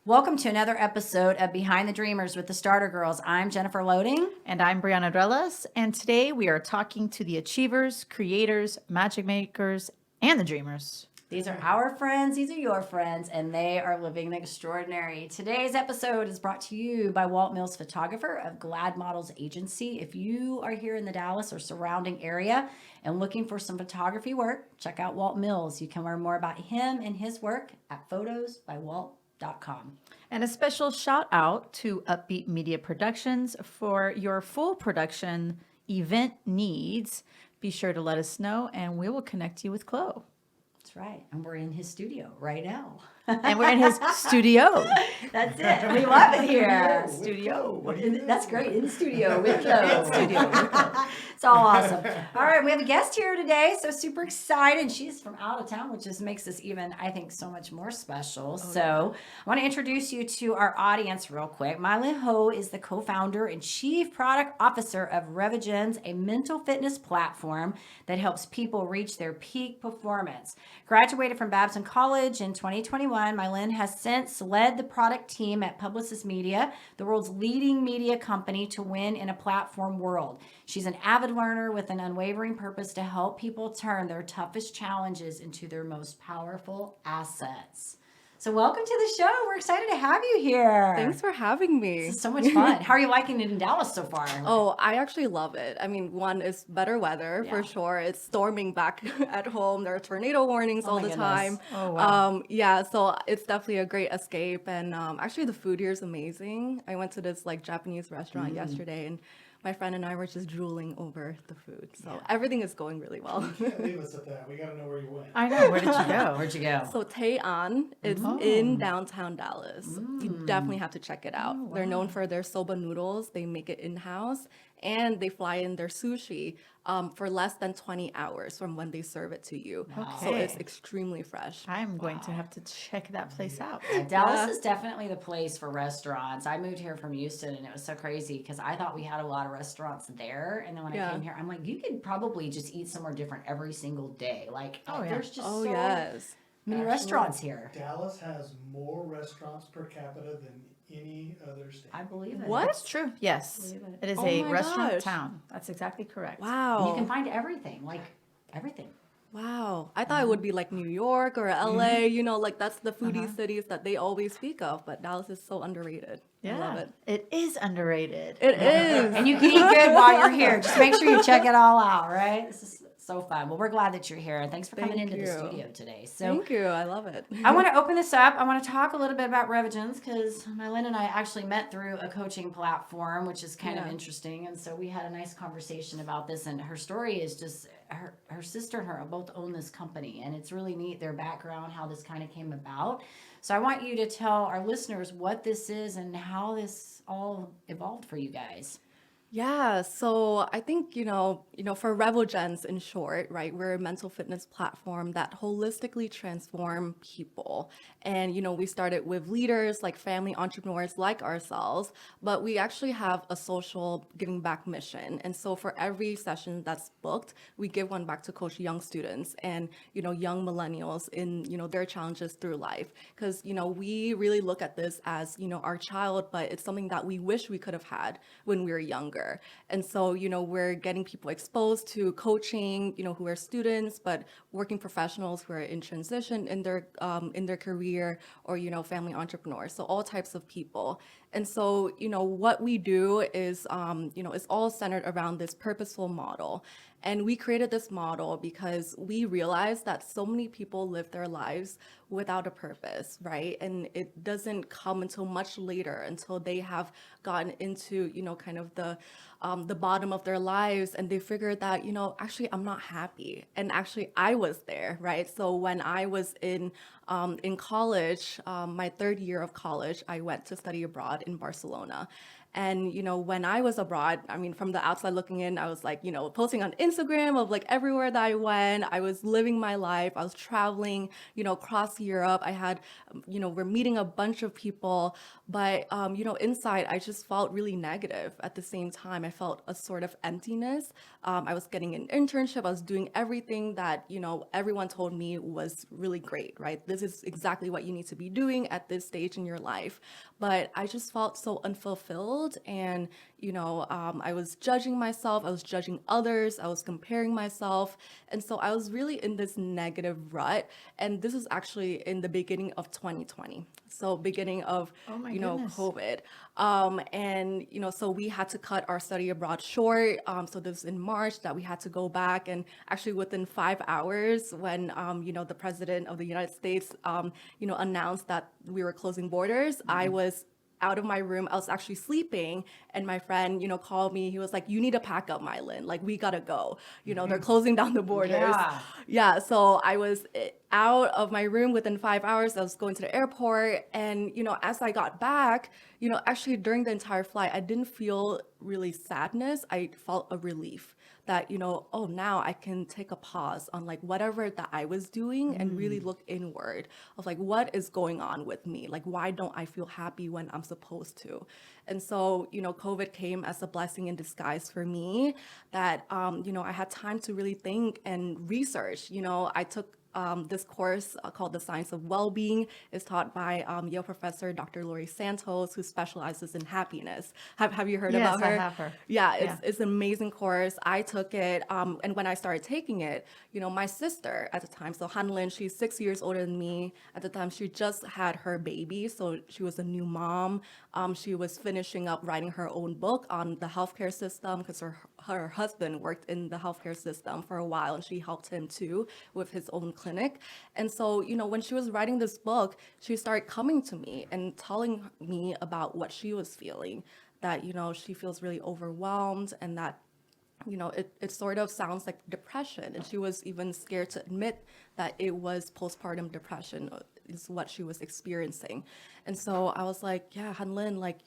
Welcome to another episode of Behind the Dreamers with the Starter Girls. I'm Jennifer Loading. And I'm Brianna Drelas. And today we are talking to the achievers, creators, magic makers, and the dreamers. These are our friends, these are your friends, and they are living the extraordinary. Today's episode is brought to you by Walt Mills, photographer of Glad Models Agency. If you are here in the Dallas or surrounding area and looking for some photography work, check out Walt Mills. You can learn more about him and his work at photosbywalt.com. And a special shout out to Upbeat Media Productions for your full production event needs. Be sure to let us know and we will connect you with Chloe. That's right. And we're in his studio right now. And we're in his studio. That's it. We love it here. Studio. That's great. In the studio with Chloe. It's all awesome. All right. We have a guest here today. So super excited. She's from out of town, which just makes this even, I think, so much more special. I want to introduce you to our audience real quick. MaiLinh Ho is the co-founder and chief product officer of RevoGens, a mental fitness platform that helps people reach their peak performance. Graduated from Babson College in 2021, MaiLinh has since led the product team at Publicis Media, the world's leading media company, to win in a platform world. She's an avid learner with an unwavering purpose to help people turn their toughest challenges into their most powerful assets. So welcome to the show. We're excited to have you here. Thanks for having me. This is so much fun. How are you liking it in Dallas so far? Oh, I actually love it. I mean, one is better weather for sure. It's storming back at home. There are tornado warnings all the time. Oh, wow. So it's definitely a great escape. And actually, the food here is amazing. I went to this Japanese restaurant yesterday, and my friend and I were just drooling over the food. So everything is going really well. You can't leave us at that. We got to know where you went. I know. Where did you go? Where'd you go? So Taean, it's in downtown Dallas. You definitely have to check it out. They're known for their soba noodles. They make it in-house, and they fly in their sushi for less than 20 hours from when they serve it to you. So it's extremely fresh. I'm going to have to check that place out. Dallas is definitely the place for restaurants. I moved here from Houston, and it was so crazy because I thought we had a lot of restaurants there. And then when I came here, I'm like, you could probably just eat somewhere different every single day. There's just so many restaurants here. Dallas has more restaurants per capita than any other state. I believe it. What? It's true. Yes. It is Oh a my restaurant gosh. town. That's exactly correct. Wow. And you can find everything, everything. Wow. I thought it would be like New York or LA, that's the foodie cities that they always speak of, but Dallas is so underrated. I love it. It is underrated. It is. And you can eat good while you're here. Just make sure you check it all out, right? This is so fun. Well, we're glad that you're here, and thanks for coming into the studio today. So Thank you. I love it. I want to open this up. I want to talk a little bit about RevoGens because MaiLinh and I actually met through a coaching platform, which is kind of interesting. And so we had a nice conversation about this. And her story is just her sister and her both own this company. And it's really neat, their background, how this kind of came about. So I want you to tell our listeners what this is and how this all evolved for you guys. Yeah, so I think, for RevoGens in short, right, we're a mental fitness platform that holistically transform people. And, we started with leaders like family entrepreneurs like ourselves, but we actually have a social giving back mission. And so for every session that's booked, we give one back to coach young students and, young millennials in, their challenges through life. Because, we really look at this as, our child, but it's something that we wish we could have had when we were younger. And so, we're getting people exposed to coaching, who are students, but working professionals who are in transition in their career or, family entrepreneurs. So all types of people. And so, what we do is, is all centered around this purposeful model. And we created this model because we realized that so many people live their lives without a purpose, right? And it doesn't come until much later, until they have gotten into, kind of the bottom of their lives, and they figured that, actually I'm not happy. And actually I was there, right? So when I was in college, my third year of college, I went to study abroad in Barcelona. And, when I was abroad, I mean, from the outside looking in, I was posting on Instagram of everywhere that I went. I was living my life. I was traveling, across Europe. I had, we're meeting a bunch of people, but, inside I just felt really negative. At the same time, I felt a sort of emptiness. I was getting an internship. I was doing everything that, everyone told me was really great, right? this is exactly what you need to be doing at this stage in your life. But I just felt so unfulfilled, and I was judging myself, I was judging others, I was comparing myself, and so I was really in this negative rut. And this is actually in the beginning of 2020, so beginning of Oh my goodness. COVID. And so we had to cut our study abroad short. So this was in March that we had to go back, and actually within 5 hours, when the president of the United States announced that we were closing borders, I was out of my room. I was actually sleeping, and my friend, called me. He was like, "You need to pack up, MaiLin. Like, we gotta go. They're closing down the borders." Yeah. Yeah. So I was out of my room within 5 hours. I was going to the airport, and as I got back, actually during the entire flight, I didn't feel really sadness. I felt a relief that oh, now I can take a pause on like whatever that I was doing and really look inward of like what is going on with me, like why don't I feel happy when I'm supposed to. And so COVID came as a blessing in disguise for me, that I had time to really think and research. I took this course called The Science of Well-Being. Is taught by Yale professor Dr. Laurie Santos, who specializes in happiness. Have you heard Yes, about her? I have her. Yeah, it's an amazing course. I took it, and when I started taking it, my sister at the time, so Hanlin, she's 6 years older than me. At the time, she just had her baby, so she was a new mom. She was finishing up writing her own book on the healthcare system, because her husband worked in the healthcare system for a while, and she helped him too with his own clinic. And so, when she was writing this book, she started coming to me and telling me about what she was feeling, that, she feels really overwhelmed, and that it sort of sounds like depression. And she was even scared to admit that it was postpartum depression is what she was experiencing. And so I was like, yeah, Hanlin, like,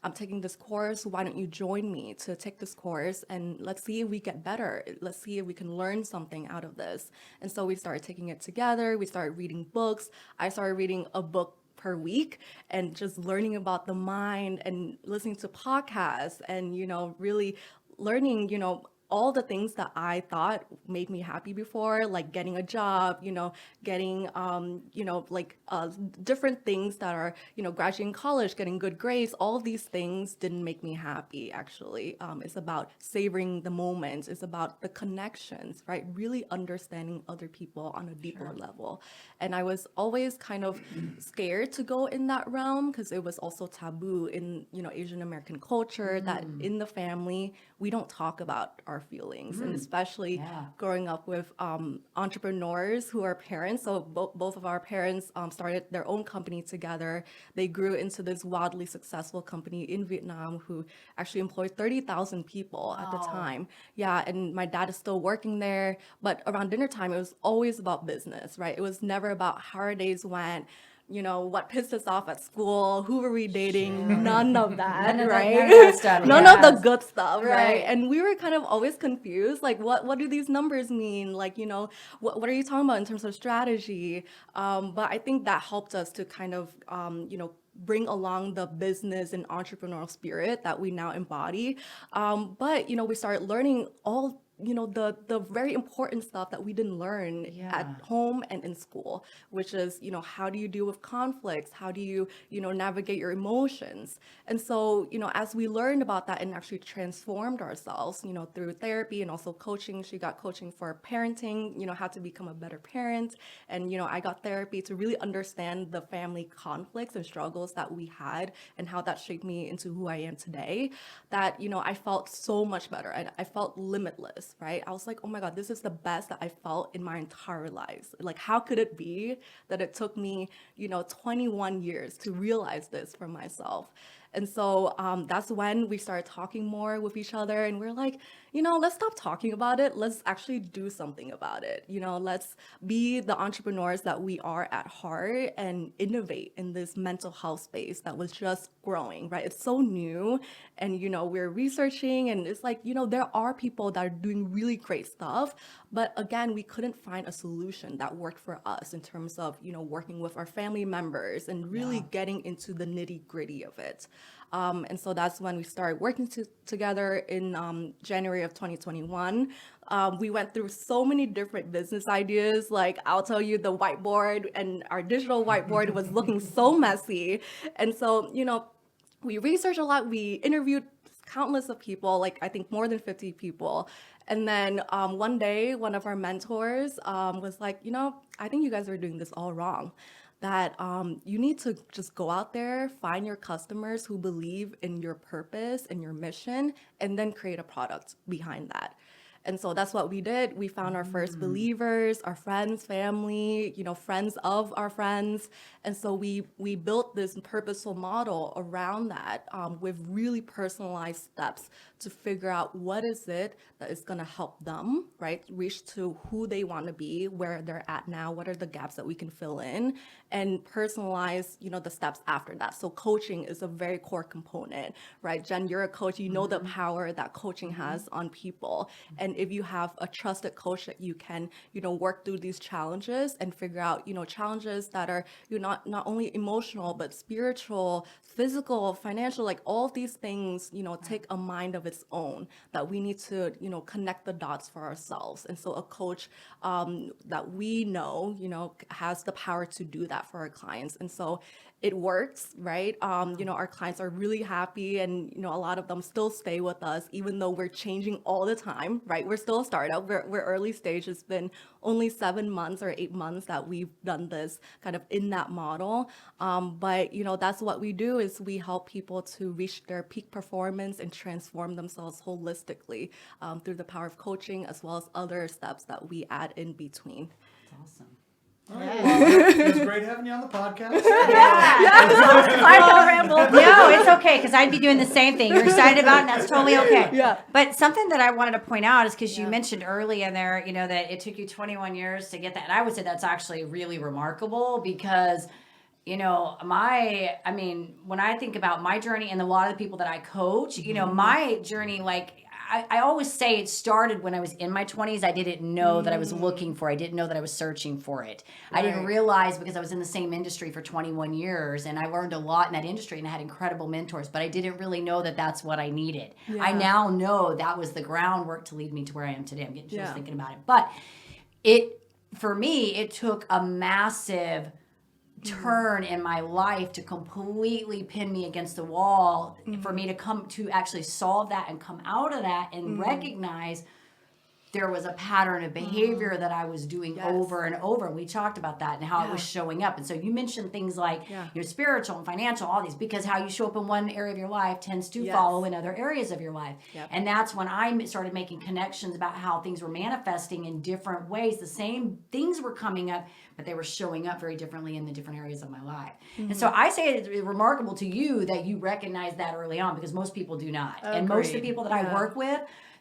I'm taking this course. Why don't you join me to take this course? And let's see if we get better. Let's see if we can learn something out of this. And so we started taking it together. We started reading books. I started reading a book per week and just learning about the mind and listening to podcasts and, really learning, all the things that I thought made me happy before, like getting a job, getting, different things that are, graduating college, getting good grades, all of these things didn't make me happy, actually. It's about savoring the moments. It's about the connections, right? Really understanding other people on a deeper level. And I was always kind of scared to go in that realm, because it was also taboo in, Asian American culture, that in the family, we don't talk about our feelings. And especially growing up with entrepreneurs who are parents. So both of our parents started their own company together. They grew into this wildly successful company in Vietnam, who actually employed 30,000 people at the time. Yeah, and my dad is still working there. But around dinner time, it was always about business, right? It was never about how our days went, what pissed us off at school, who were we dating, none of that, None of right? that stuff, None of the yes. good stuff, right? Right. And we were kind of always confused, like, what do these numbers mean? Like, what are you talking about in terms of strategy? But I think that helped us to kind of, bring along the business and entrepreneurial spirit that we now embody. But, we started learning all the very important stuff that we didn't learn at home and in school, which is, how do you deal with conflicts? How do you, navigate your emotions? And so, as we learned about that and actually transformed ourselves, through therapy and also coaching, she got coaching for parenting, how to become a better parent. And, I got therapy to really understand the family conflicts and struggles that we had and how that shaped me into who I am today, that, I felt so much better. I felt limitless. Right? I was like, oh my God, this is the best that I felt in my entire life. Like, how could it be that it took me, 21 years to realize this for myself? And so that's when we started talking more with each other, and we're like, let's stop talking about it. Let's actually do something about it. Let's be the entrepreneurs that we are at heart and innovate in this mental health space that was just growing, right? It's so new, and, we're researching, and it's like, there are people that are doing really great stuff, but again, we couldn't find a solution that worked for us in terms of, working with our family members and really getting into the nitty gritty of it. And so that's when we started working together in January of 2021. We went through so many different business ideas. Like, I'll tell you, the whiteboard and our digital whiteboard was looking so messy. And so, we researched a lot. We interviewed countless of people, like I think more than 50 people. And then one day, one of our mentors was like, I think you guys are doing this all wrong. That you need to just go out there, find your customers who believe in your purpose and your mission, and then create a product behind that. And so that's what we did. We found our first believers, our friends, family, friends of our friends. And so we built this purposeful model around that with really personalized steps to figure out what is it that is going to help them, right, reach to who they want to be, where they're at now, what are the gaps that we can fill in, and personalize, the steps after that. So coaching is a very core component, right? Jen, you're a coach. You know the power that coaching has on people. And if you have a trusted coach that you can, work through these challenges and figure out, challenges that are not only emotional, but spiritual, physical, financial, like all of these things, take a mind of its own that we need to, connect the dots for ourselves. And so a coach that we know, has the power to do that for our clients. And so it works, right? Our clients are really happy, and a lot of them still stay with us, even though we're changing all the time, right? We're still a startup. We're early stage. It's been only 7 months or 8 months that we've done this kind of in that model. But that's what we do, is we help people to reach their peak performance and transform themselves holistically through the power of coaching, as well as other steps that we add in between. That's awesome. All right, well, it was great having you on the podcast. I don't ramble. No, it's okay, because I'd be doing the same thing. You're excited about it, and that's totally okay. Yeah. But something that I wanted to point out is because you mentioned early in there, that it took you 21 years to get that. And I would say that's actually really remarkable because, when I think about my journey and a lot of the people that I coach, my journey, I always say it started when I was in my 20s. I didn't know that I was looking for it. I didn't know that I was searching for it. Right. I didn't realize, because I was in the same industry for 21 years and I learned a lot in that industry and I had incredible mentors, but I didn't really know that that's what I needed. Yeah. I now know that was the groundwork to lead me to where I am today. I'm getting chills thinking about it. But for me, it took a massive turn in my life to completely pin me against the wall for me to come to actually solve that and come out of that and recognize there was a pattern of behavior that I was doing over and over. We talked about that and how it was showing up. And so you mentioned things like spiritual and financial, all these, because how you show up in one area of your life tends to follow in other areas of your life. Yep. And that's when I started making connections about how things were manifesting in different ways. The same things were coming up, but they were showing up very differently in the different areas of my life. And so I say it's remarkable to you that you recognize that early on, because most people do not. Agreed. And most of the people that I work with,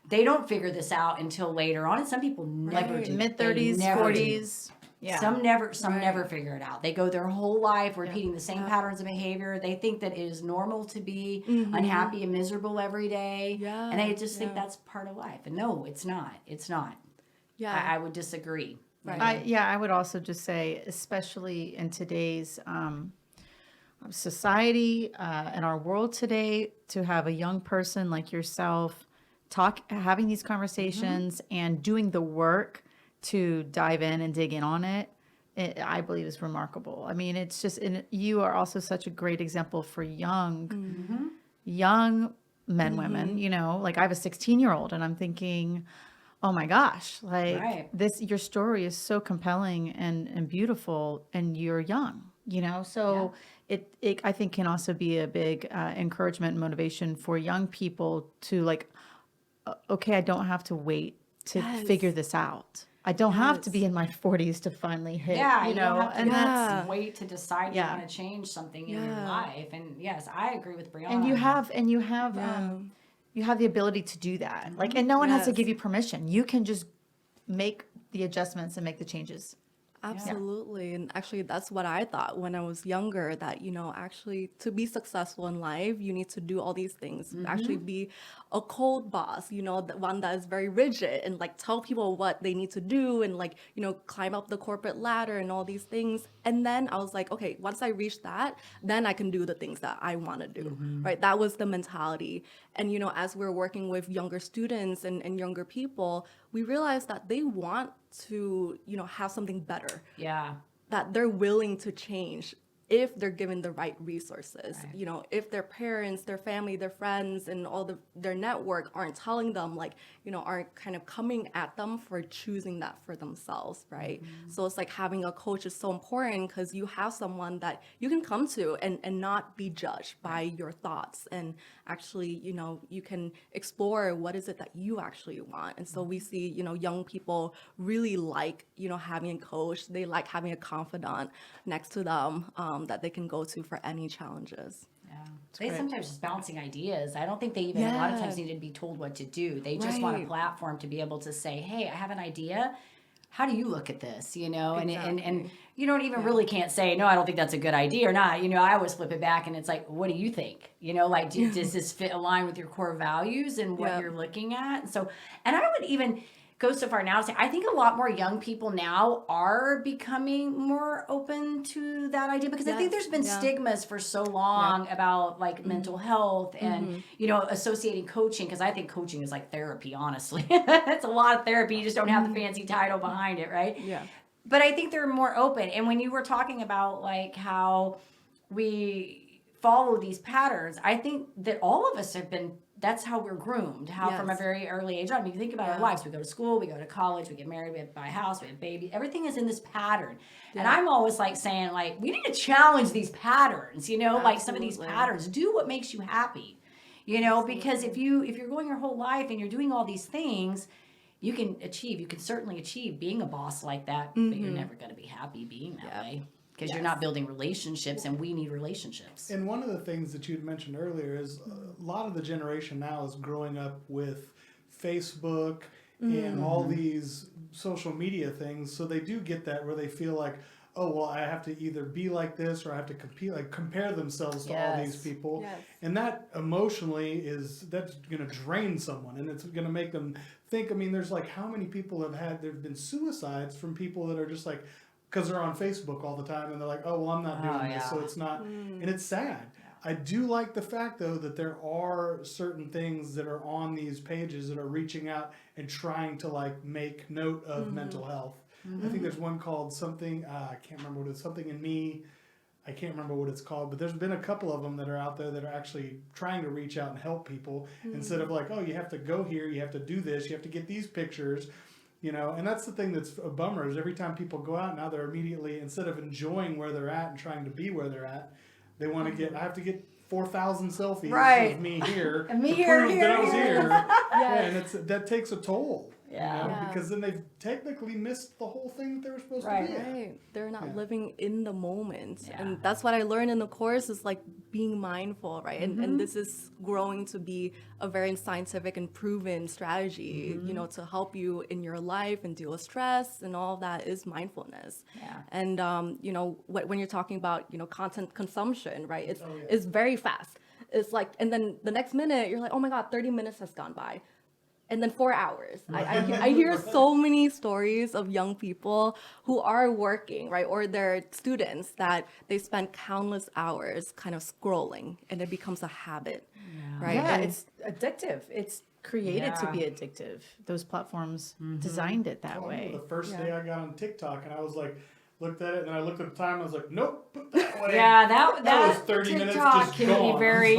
they don't figure this out until later on. And some people never do. Mid-30s, 40s. Yeah. Some never figure it out. They go their whole life repeating the same patterns of behavior. They think that it is normal to be unhappy and miserable every day. Yeah. And they just think that's part of life. And no, it's not. It's not. Yeah. I would disagree. Right. I would also just say, especially in today's society and our world today, to have a young person like yourself having these conversations and doing the work to dive in and dig in on it, I believe is remarkable. I mean, it's just, you are also such a great example for young men, women, like I have a 16-year-old and I'm thinking, oh my gosh, your story is so compelling and beautiful, and you're young, so it I think can also be a big encouragement and motivation for young people to okay, I don't have to wait to figure this out. I don't have to be in my 40s to finally hit, you don't have to that's wait to decide you want to change something in your life. And yes, I agree with Brianna. And you have the ability to do that. And no one has to give you permission. You can just make the adjustments and make the changes. Absolutely. And actually, that's what I thought when I was younger, that, actually to be successful in life, you need to do all these things, actually be a cold boss, the one that is very rigid and like tell people what they need to do and like, climb up the corporate ladder and all these things. And then I was like, okay, once I reach that, then I can do the things that I want to do, right? That was the mentality. And, as we're working with younger students and younger people, we realized that they want to, have something better. Yeah. That they're willing to change if they're given the right resources. If their parents, their family, their friends, and all their network aren't telling them, like, aren't kind of coming at them for choosing that for themselves, right? So it's like having a coach is so important because you have someone that you can come to and not be judged by your thoughts. And actually, you can explore what is it that you actually want. And so we see, young people really like, having a coach. They like having a confidant next to them that they can go to for any challenges. Yeah. They sometimes just bouncing ideas. I don't think they even a lot of times need to be told what to do. They just want a platform to be able to say, hey, I have an idea. How do you look at this? And you don't even really can't say, no, I don't think that's a good idea or not. I always flip it back and it's like, what do you think? Like, does this align with your core values and what you're looking at? And I would even go so far now to say, I think a lot more young people now are becoming more open to that idea because I think there's been stigmas for so long about like mental health and, associating coaching, because I think coaching is like therapy, honestly. It's a lot of therapy. You just don't have the fancy title behind it, right? Yeah. But I think they're more open. And when you were talking about like how we follow these patterns, I think that all of us have been, that's how we're groomed, from a very early age on. I mean, you think about our lives. We go to school, we go to college, we get married, we buy a house, we have babies. Everything is in this pattern. Yeah. And I'm always like saying, like, we need to challenge these patterns, like some of these patterns. Do what makes you happy, because if you're going your whole life and you're doing all these things, you can certainly achieve being a boss like that, but you're never going to be happy being that way. Because you're not building relationships, and we need relationships. And one of the things that you had mentioned earlier is a lot of the generation now is growing up with Facebook and all these social media things. So they do get that where they feel like, oh, well, I have to either be like this or I have to compare themselves to all these people. Yes. And that emotionally that's going to drain someone, and it's going to make them think. I mean, there's like how many people there have been suicides from people that are just like, because they're on Facebook all the time and they're like, oh, well, I'm not doing this, so it's not, and it's sad. I do like the fact, though, that there are certain things that are on these pages that are reaching out and trying to like make note of mental health. I think there's one called something, I can't remember what it's, something in me. I can't remember what it's called, but there's been a couple of them that are out there that are actually trying to reach out and help people instead of like, oh, you have to go here, you have to do this, you have to get these pictures. And that's the thing that's a bummer is every time people go out now, they're immediately, instead of enjoying where they're at and trying to be where they're at, they want to I have to get 4,000 selfies of me here and me to here, prove that I was here. Yes. And that takes a toll. Yeah. Because then they've technically missed the whole thing that they were supposed to be. Right. They're not living in the moment. Yeah. And that's what I learned in the course is like being mindful, right? And this is growing to be a very scientific and proven strategy, to help you in your life and deal with stress and all of that is mindfulness. Yeah. And, when you're talking about, content consumption, right? It's very fast. It's like, and then the next minute you're like, oh my God, 30 minutes has gone by. And then 4 hours. I hear so many stories of young people who are working, right? Or they're students that they spend countless hours kind of scrolling and it becomes a habit, right? Yeah, it's addictive. It's created to be addictive. Those platforms designed it that way. The first day I got on TikTok and I was like, looked at it and I looked at the time and I was like, nope, put that away. Yeah, that was 30 minutes TikTok just can gone. be very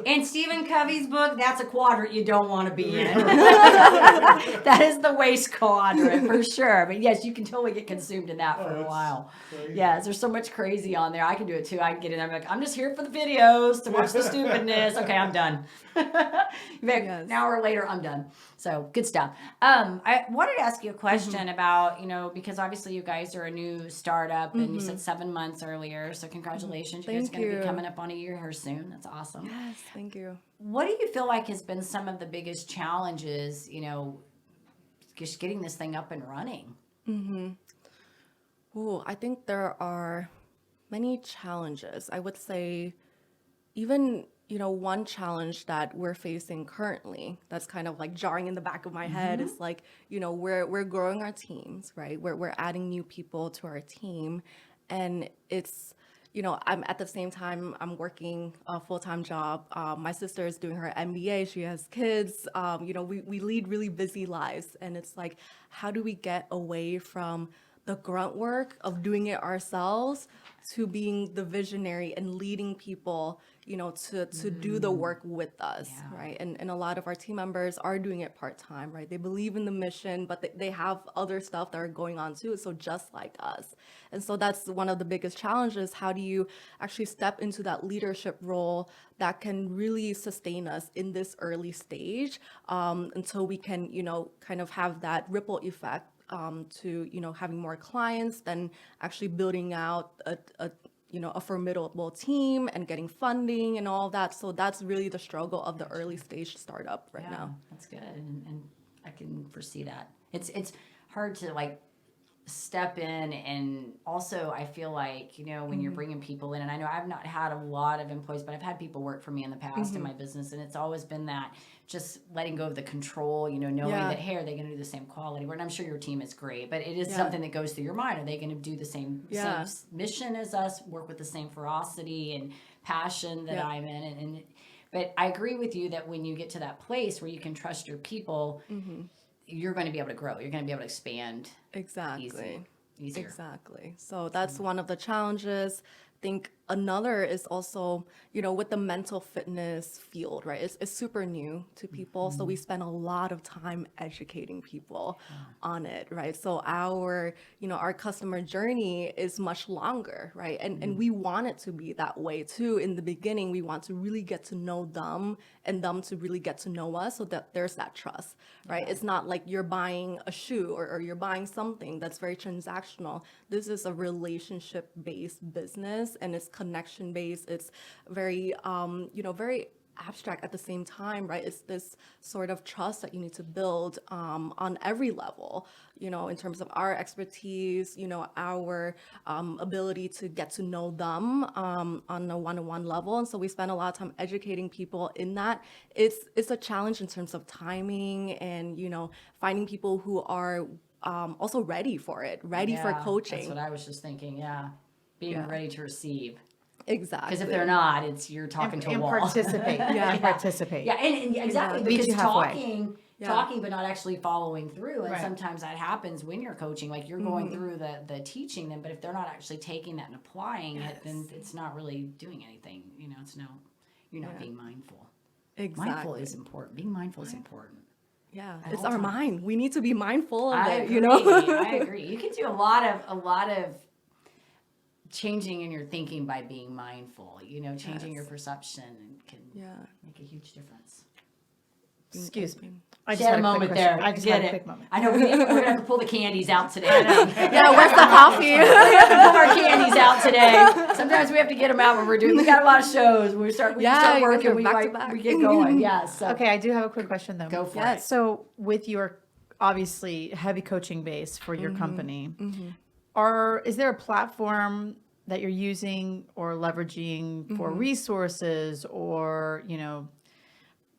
in Stephen Covey's book, that's a quadrant you don't want to be in. That is the waste quadrant for sure. But yes, you can totally get consumed in that for a while. Crazy. Yes, there's so much crazy on there. I can do it too. I can get in there. I'm like, I'm just here for the videos to watch the stupidness. Okay, I'm done. An hour later, I'm done. So good stuff. I wanted to ask you a question about, because obviously you guys are a new startup and you said 7 months earlier. So congratulations. You guys are going to be coming up on a year here soon. That's awesome. Yes, thank you. What do you feel like has been some of the biggest challenges, just getting this thing up and running? Oh, I think there are many challenges. I would say even, one challenge that we're facing currently that's kind of like jarring in the back of my head is like, we're growing our teams, right? We're adding new people to our team. And it's, I'm at the same time, I'm working a full-time job. My sister is doing her MBA. She has kids. We lead really busy lives. And it's like, how do we get away from the grunt work of doing it ourselves to being the visionary and leading people, to do the work with us, right? And a lot of our team members are doing it part-time, right? They believe in the mission, but they have other stuff that are going on too, so just like us. And so that's one of the biggest challenges. How do you actually step into that leadership role that can really sustain us in this early stage, until we can, kind of have that ripple effect to having more clients, then actually building out a formidable team and getting funding and all that. So that's really the struggle of the early stage startup right now. That's good, and I can foresee that. It's hard to like step in, and also I feel like when you're bringing people in, and I know I've not had a lot of employees, but I've had people work for me in the past in my business, and it's always been that just letting go of the control, knowing that, hey, are they going to do the same quality? And I'm sure your team is great, but it is something that goes through your mind. Are they going to do the same mission as us, work with the same ferocity and passion that I'm in? But I agree with you that when you get to that place where you can trust your people, you're going to be able to grow. You're going to be able to expand. Exactly. Easier. Exactly. So that's one of the challenges. I think another is also, with the mental fitness field, right? It's super new to people. So we spend a lot of time educating people on it, right? So our customer journey is much longer, right? And we want it to be that way too. In the beginning, we want to really get to know them and them to really get to know us, so that there's that trust, right? It's not like you're buying a shoe or you're buying something that's very transactional. This is a relationship-based business, and it's connection-based. It's very, very abstract at the same time, right? It's this sort of trust that you need to build on every level, in terms of our expertise, our ability to get to know them on a one-on-one level. And so we spend a lot of time educating people in that. It's a challenge in terms of timing and, finding people who are also ready for it, ready for coaching. That's what I was just thinking, being ready to receive. Exactly. Because if they're not, you're talking to a wall. Participate. And participate. Yeah, and exactly, Meet because you halfway. talking but not actually following through. And Right. sometimes that happens when you're coaching. Like you're going through the teaching them, but if they're not actually taking that and applying it, then it's not really doing anything. You're not being mindful. Exactly. Mindful is important. Being mindful is important. Yeah, At it's all our times. mind. We need to be mindful of I it, agree. I agree. You can do a lot of changing in your thinking by being mindful. Changing your perception can make a huge difference. Excuse me. I just had a quick moment question. there. I just Get had a it. quick moment. I know we're gonna have to pull the candies out today. I know. Yeah, where's the coffee? Pull our candies out today. Sometimes we have to get them out when we're doing. We got a lot of shows. When we start working. We get going. Yeah. So. Okay, I do have a quick question though. Go for Yes. it. So with your obviously heavy coaching base for your company, is there a platform that you're using or leveraging for resources or,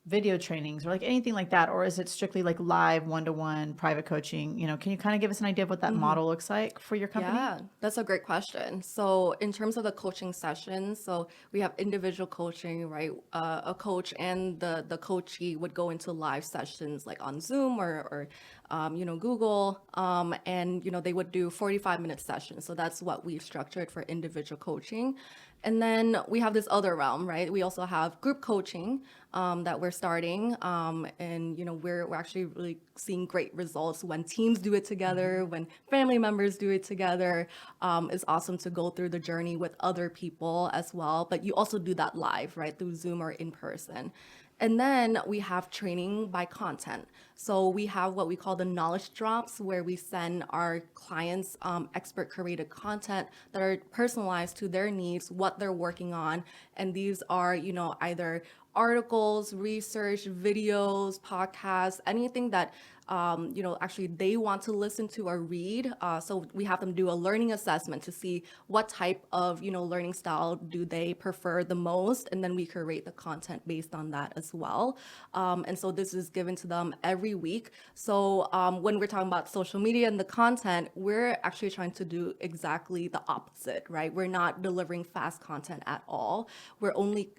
video trainings or like anything like that? Or is it strictly like live one-to-one private coaching? Can you kind of give us an idea of what that model looks like for your company? Yeah, that's a great question. So in terms of the coaching sessions, so we have individual coaching, right? A coach and the coachee would go into live sessions like on Zoom or Google, and they would do 45-minute sessions. So that's what we've structured for individual coaching. And then we have this other realm, right? We also have group coaching that we're starting, and we're actually really seeing great results when teams do it together, when family members do it together. It's awesome to go through the journey with other people as well, but you also do that live, right, through Zoom or in person. And then we have training by content. So we have what we call the knowledge drops, where we send our clients expert curated content that are personalized to their needs, what they're working on. And these are, either articles, research, videos, podcasts, anything that actually they want to listen to or read. So we have them do a learning assessment to see what type of, learning style do they prefer the most. And then we curate the content based on that as well. And so this is given to them every week. So when we're talking about social media and the content, we're actually trying to do exactly the opposite, right? We're not delivering fast content at all. We're only,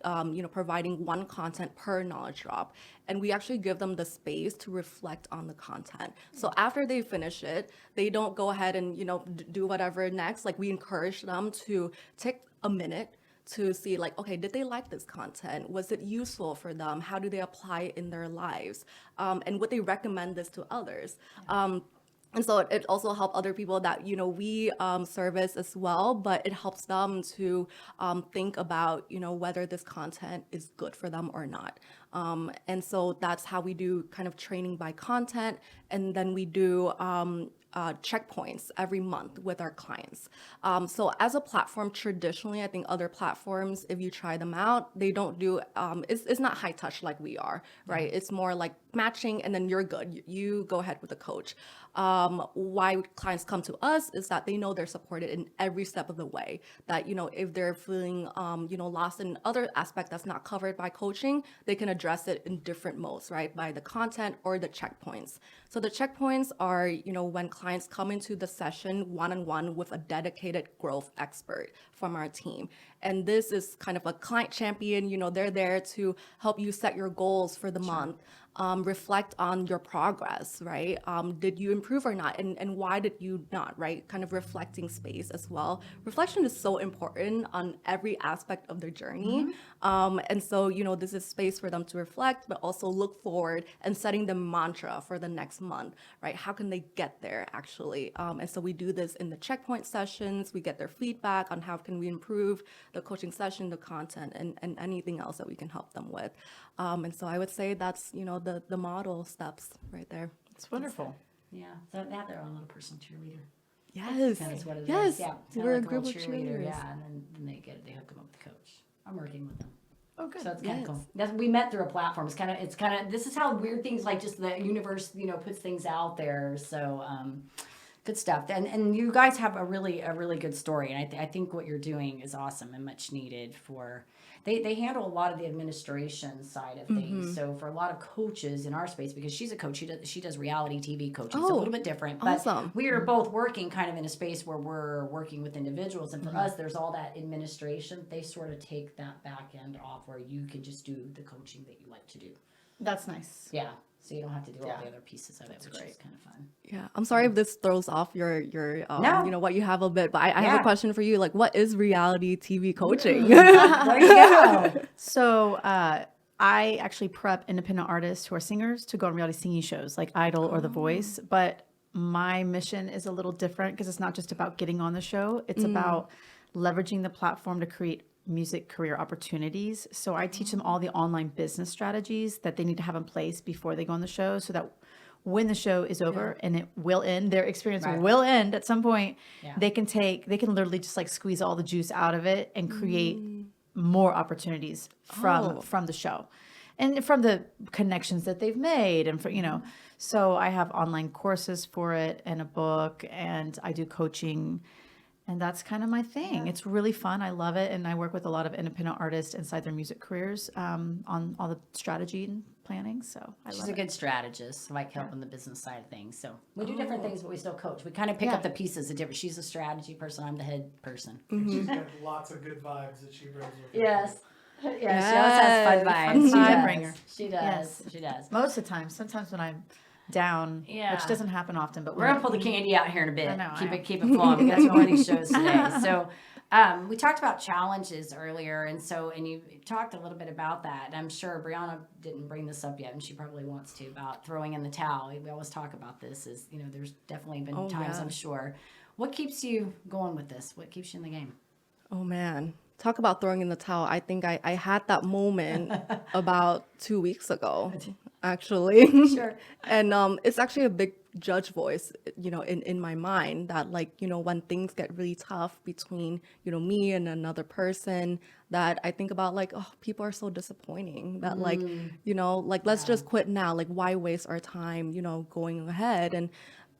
providing one content per knowledge drop. And we actually give them the space to reflect on the content. So after they finish it, they don't go ahead and, do whatever next. Like, we encourage them to take a minute to see, like, okay, did they like this content? Was it useful for them? How do they apply it in their lives? And would they recommend this to others? And so it also helps other people that, we service as well, but it helps them to think about, whether this content is good for them or not. And so that's how we do kind of training by content. And then we do checkpoints every month with our clients. So as a platform, traditionally, I think other platforms, if you try them out, they don't do, it's not high touch like we are, right? It's more like matching and then you're good. You go ahead with the coach. Why clients come to us is that they know they're supported in every step of the way. That, if they're feeling, lost in other aspect that's not covered by coaching, they can address it in different modes, right? By the content or the checkpoints. So the checkpoints are, when clients come into the session one-on-one with a dedicated growth expert from our team. And this is kind of a client champion, they're there to help you set your goals for the month. Reflect on your progress, right? Did you improve or not? And why did you not, right? Kind of reflecting space as well. Reflection is so important on every aspect of their journey. And so, this is space for them to reflect, but also look forward and setting the mantra for the next month, right? How can they get there actually? And so we do this in the checkpoint sessions. We get their feedback on how can we improve the coaching session, the content, and anything else that we can help them with. And so I would say that's, the model steps right there. It's wonderful. Yeah, so they have their own little personal cheerleader. Yes. Kind of what it is. Yes. Yeah, We're like a group little of cheerleaders. Yeah, and then they hook them up with the coach. I'm working with them. Oh, good. So it's kind of cool. We met through a platform. It's kind of this is how weird things like just the universe, puts things out there. So good stuff. And you guys have a really good story. And I think what you're doing is awesome and much needed for. They handle a lot of the administration side of things. So for a lot of coaches in our space, because she's a coach, she does reality TV coaching. It's a little bit different. But awesome. we are both working kind of in a space where we're working with individuals. And for us, there's all that administration. They sort of take that back end off where you can just do the coaching that you like to do. That's nice. Yeah. So you don't have to do all the other pieces of it, which is kind of fun. Yeah, I'm sorry if this throws off your No. what you have a bit, but I have a question for you. Like, what is reality TV coaching? There you go. So I actually prep independent artists who are singers to go on reality singing shows like Idol or The Voice. But my mission is a little different because it's not just about getting on the show. It's about leveraging the platform to create music career opportunities. So I teach them all the online business strategies that they need to have in place before they go on the show so that when the show is over and it will end, their experience will end at some point, they can literally just like squeeze all the juice out of it and create more opportunities from the show and from the connections that they've made. And for, so I have online courses for it and a book, and I do coaching. And that's kind of my thing. Yeah. It's really fun. I love it. And I work with a lot of independent artists inside their music careers on all the strategy and planning. So I love it. She's a good strategist, like helping the business side of things. So we do different things, but we still coach. We kind of pick up the pieces of different. She's a strategy person. I'm the head person. She's got lots of good vibes that she brings with her. Yes. Yeah, she always has fun vibes. Fun bringer. She does. Yes. She does. Most of the time. Sometimes when I'm down, which doesn't happen often, but we're gonna pull the candy out here in a bit. I know, Keep it flowing. We got some more of these shows today. So we talked about challenges earlier, and you talked a little bit about that. And I'm sure Brianna didn't bring this up yet, and she probably wants to, about throwing in the towel. We always talk about this. There's definitely been times, I'm sure. What keeps you going with this? What keeps you in the game? Oh man, talk about throwing in the towel. I think I had that moment about 2 weeks ago. actually. Sure. And it's actually a big judge voice, in my mind that when things get really tough between, me and another person, that I think about like, oh, people are so disappointing that let's just quit now. Like, why waste our time, going ahead? And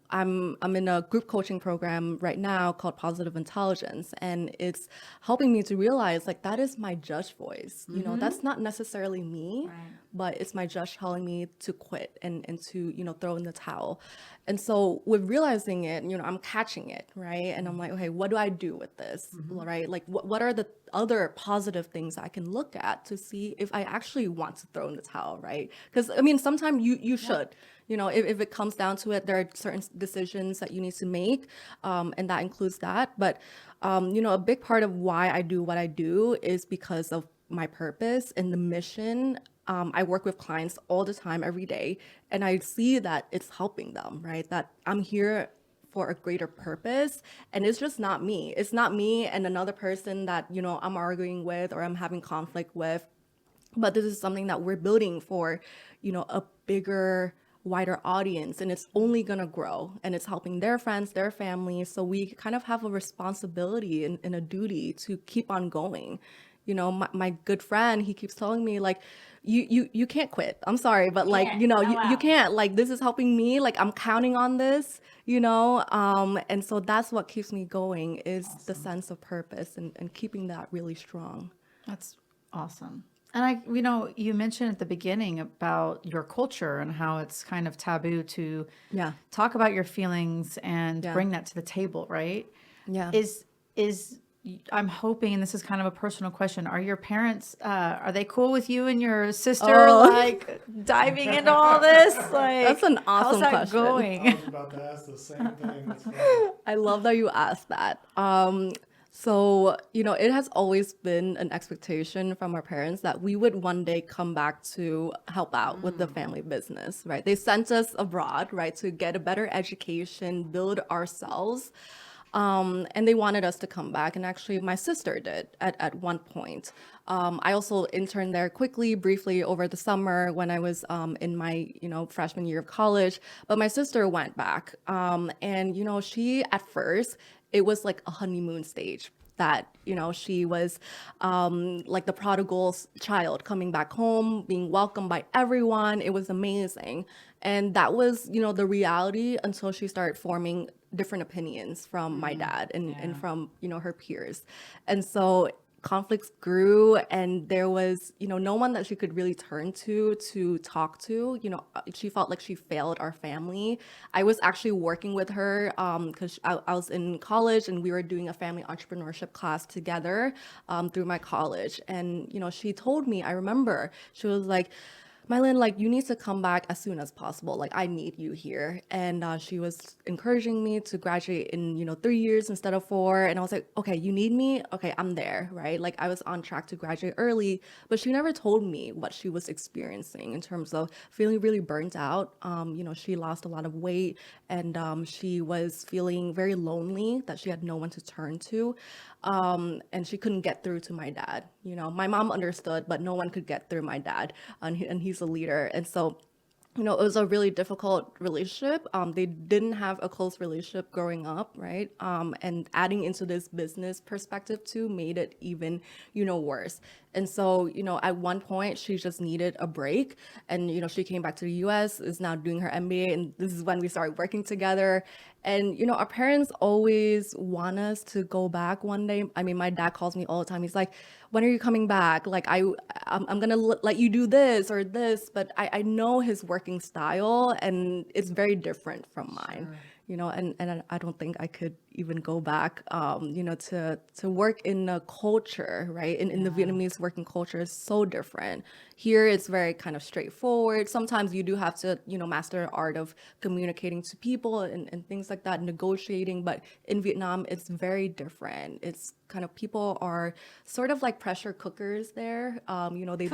I'm in a group coaching program right now called Positive Intelligence, and it's helping me to realize like that is my judge voice. That's not necessarily me, but it's my judge telling me to quit and to throw in the towel. And so with realizing it, I'm catching it, right? And I'm like, okay, what do I do with this, right? Like what are the other positive things I can look at to see if I actually want to throw in the towel, right? Because I mean, sometimes you should. If it comes down to it, there are certain decisions that you need to make, and that includes that. But, a big part of why I do what I do is because of my purpose and the mission. I work with clients all the time, every day, and I see that it's helping them, right? That I'm here for a greater purpose, and it's just not me. It's not me and another person that, I'm arguing with or I'm having conflict with. But this is something that we're building for, a bigger, wider audience, and it's only going to grow, and it's helping their friends, their families. So we kind of have a responsibility and a duty to keep on going. My good friend, he keeps telling me like, you can't quit. I'm sorry, but like, you can't, like, this is helping me. Like, I'm counting on this, and so that's what keeps me going is the sense of purpose and keeping that really strong. That's awesome. And you mentioned at the beginning about your culture and how it's kind of taboo to talk about your feelings and bring that to the table, right? Yeah. I'm hoping, and this is kind of a personal question, are your parents, are they cool with you and your sister like diving into all this? Like, that's an awesome how's that question. going? I was about to ask the same thing. That's funny. I love that you asked that. So, it has always been an expectation from our parents that we would one day come back to help out with the family business, right? They sent us abroad, right, to get a better education, build ourselves. And they wanted us to come back. And actually, my sister did at one point. I also interned there briefly over the summer when I was in my, freshman year of college. But my sister went back. And, she, at first, it was like a honeymoon stage that, she was like the prodigal child coming back home, being welcomed by everyone. It was amazing. And that was, the reality until she started forming different opinions from my dad and from, her peers. And so conflicts grew, and there was, no one that she could really turn to talk to. She felt like she failed our family. I was actually working with her because I was in college, and we were doing a family entrepreneurship class together through my college. And, she told me, I remember, she was like, MaiLinh, like, you need to come back as soon as possible. Like, I need you here. And she was encouraging me to graduate in, 3 years instead of 4. And I was like, okay, you need me? Okay, I'm there, right? Like, I was on track to graduate early, but she never told me what she was experiencing in terms of feeling really burnt out. She lost a lot of weight, and she was feeling very lonely, that she had no one to turn to. And she couldn't get through to my dad. My mom understood, but no one could get through my dad, and he's a leader. And so, it was a really difficult relationship. They didn't have a close relationship growing up, right? And adding into this business perspective too made it even, worse. And so, at one point she just needed a break, and, she came back to the US, is now doing her MBA, and this is when we started working together. And, our parents always want us to go back one day. I mean, my dad calls me all the time. He's like, when are you coming back? Like, I'm going to let you do this or this, but I know his working style, and it's very different from mine. And I don't think I could even go back, to work in a culture, right? In the Vietnamese working culture is so different. Here, it's very kind of straightforward. Sometimes you do have to, master the art of communicating to people and things like that, negotiating. But in Vietnam, it's very different. It's kind of, people are sort of like pressure cookers there. They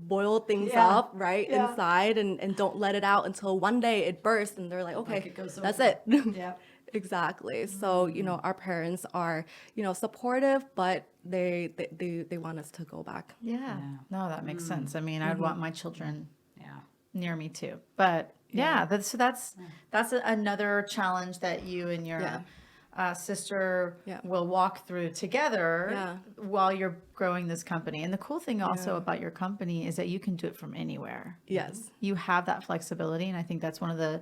boil things up, right, inside, and don't let it out until one day it bursts, and they're like, okay, that's it. Yeah. Exactly. So, our parents are, supportive, but they want us to go back. Yeah. No, that makes sense. I mean, I'd want my children near me too. But that's another challenge that you and your sister will walk through together while you're growing this company. And the cool thing also about your company is that you can do it from anywhere. Yes. You have that flexibility. And I think that's one of the,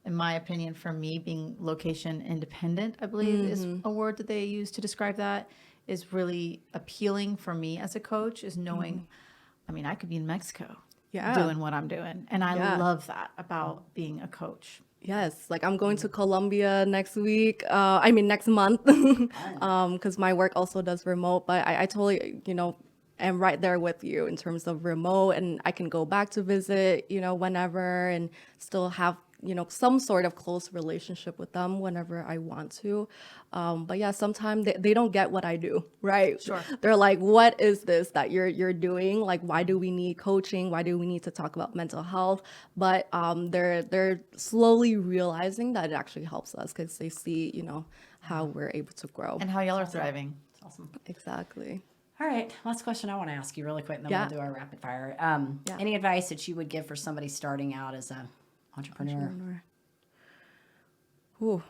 in my opinion, for me, being location independent, I believe is a word that they use to describe that, is really appealing for me as a coach, is knowing, I mean, I could be in Mexico doing what I'm doing. And I love that about being a coach. Yes, like I'm going to Colombia next week. Next month, because my work also does remote. But I totally, am right there with you in terms of remote, and I can go back to visit, whenever, and still have, some sort of close relationship with them whenever I want to. But yeah, sometimes they don't get what I do, right? Sure. They're like, what is this that you're doing? Like, why do we need coaching? Why do we need to talk about mental health? But they're slowly realizing that it actually helps us because they see, how we're able to grow. And how y'all are thriving. It's awesome. Exactly. All right, last question I want to ask you really quick, and then we'll do our rapid fire. Any advice that you would give for somebody starting out as a entrepreneur? Ooh.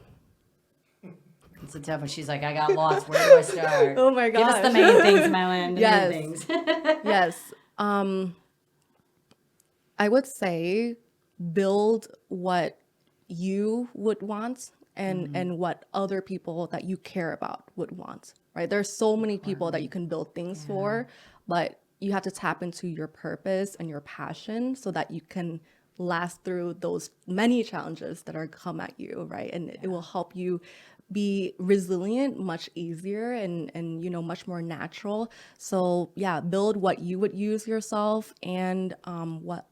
It's a tough one. She's like, I got lost. Where do I start? Oh my gosh. Give us the main things, MaiLinh. The Yes. main things. Yes. I would say build what you would want and what other people that you care about would want, right? There's so many people that you can build things for, but you have to tap into your purpose and your passion so that you can last through those many challenges that are come at you, right? And it will help you be resilient much easier and much more natural. So build what you would use yourself and what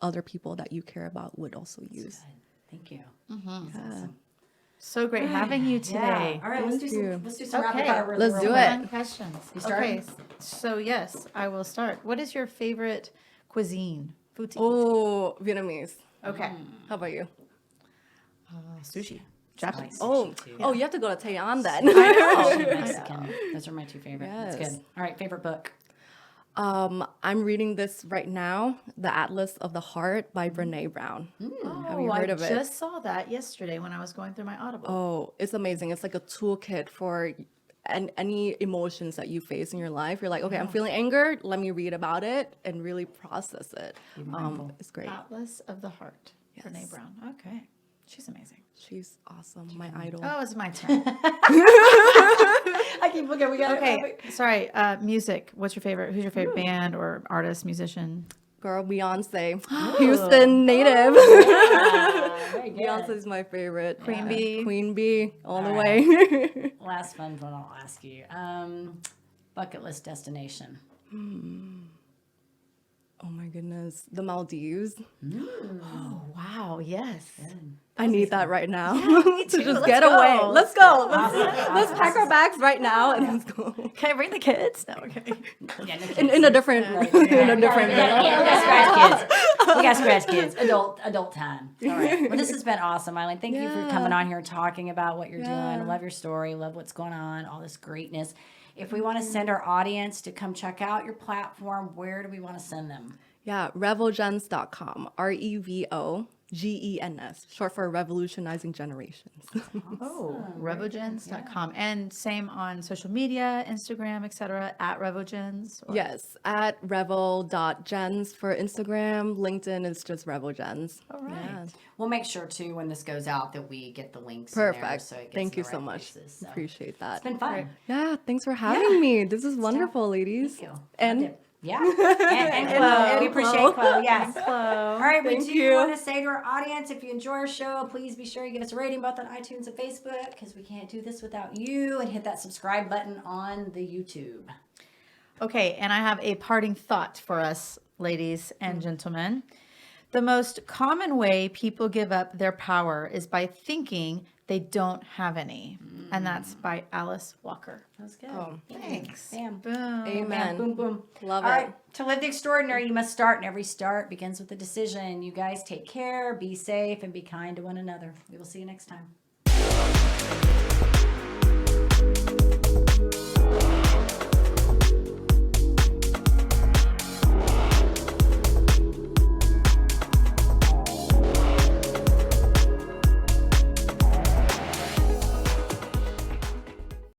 other people that you care about would also use. Thank you. Mm-hmm. Awesome. So great having you today. All right, let's do some rapid Okay, fire. let's do Fun it. questions. starting? Okay, so yes, I will start. What is your favorite cuisine? Food to eat? Oh, Vietnamese. Okay. How about you? Sushi. Japanese. Oh, you have to go to Taiwan then. Mexican. Those are my two favorite. That's Yes. good. All right, favorite book. I'm reading this right now, The Atlas of the Heart by Brene Brown. Have you heard of I it? just saw that yesterday when I was going through my Audible. Oh, it's amazing. It's like a toolkit for any emotions that you face in your life. You're like, okay, I'm feeling anger. Let me read about it and really process it. It's great. Atlas of the Heart. Yes. Brene Brown. Okay. She's amazing. She's awesome. My idol. Oh, it's my turn. I keep looking. We got Okay. Sorry. Music. What's your favorite? Who's your favorite band or artist, musician? Girl, Beyonce. Houston native. Very good. Beyonce's my favorite. Queen Bee. Queen Bee all the All way. Last fun one I'll ask you. Bucket list destination. Oh my goodness. The Maldives. Oh, wow. Yes. I need that right now to just Let's get go. away. Let's go. Let's pack our bags right now and let's go. Can I bring the kids? No, okay. Yeah, no In a different, in a different. We got scratch kids. We got scratch kids. Adult time. All right. Well, this has been awesome, MaiLinh. Thank you for coming on here and talking about what you're doing. I love your story. Love what's going on. All this greatness. If we want to send our audience to come check out your platform, where do we want to send them? Yeah, RevoGens.com. RevoGens, short for Revolutionizing Generations. Oh, RevoGens.com. And same on social media, Instagram, etc. at RevoGens. or- Yes, at revo.gens for Instagram. LinkedIn is just RevoGens. All right. We'll make sure too when this goes out that we get the links. In there Perfect. so it gets Thank in you the so right much. places. So Appreciate that. it's been fun. Yeah, thanks for having me. This is wonderful, ladies. Thank you. And Loved it. Yeah. And Chloe. We appreciate Chloe. Yes. All right. We Thank do you. want to say to our audience, if you enjoy our show, please be sure you give us a rating both on iTunes and Facebook because we can't do this without you. And hit that subscribe button on the YouTube. Okay, and I have a parting thought for us, ladies and gentlemen. The most common way people give up their power is by thinking they don't have any. And that's by Alice Walker. That was good. Oh, Thanks. Bam. Boom. amen. Bam. Boom, boom. Love All it. right. To live the extraordinary, you must start, and every start begins with a decision. You guys take care, be safe, and be kind to one another. We will see you next time.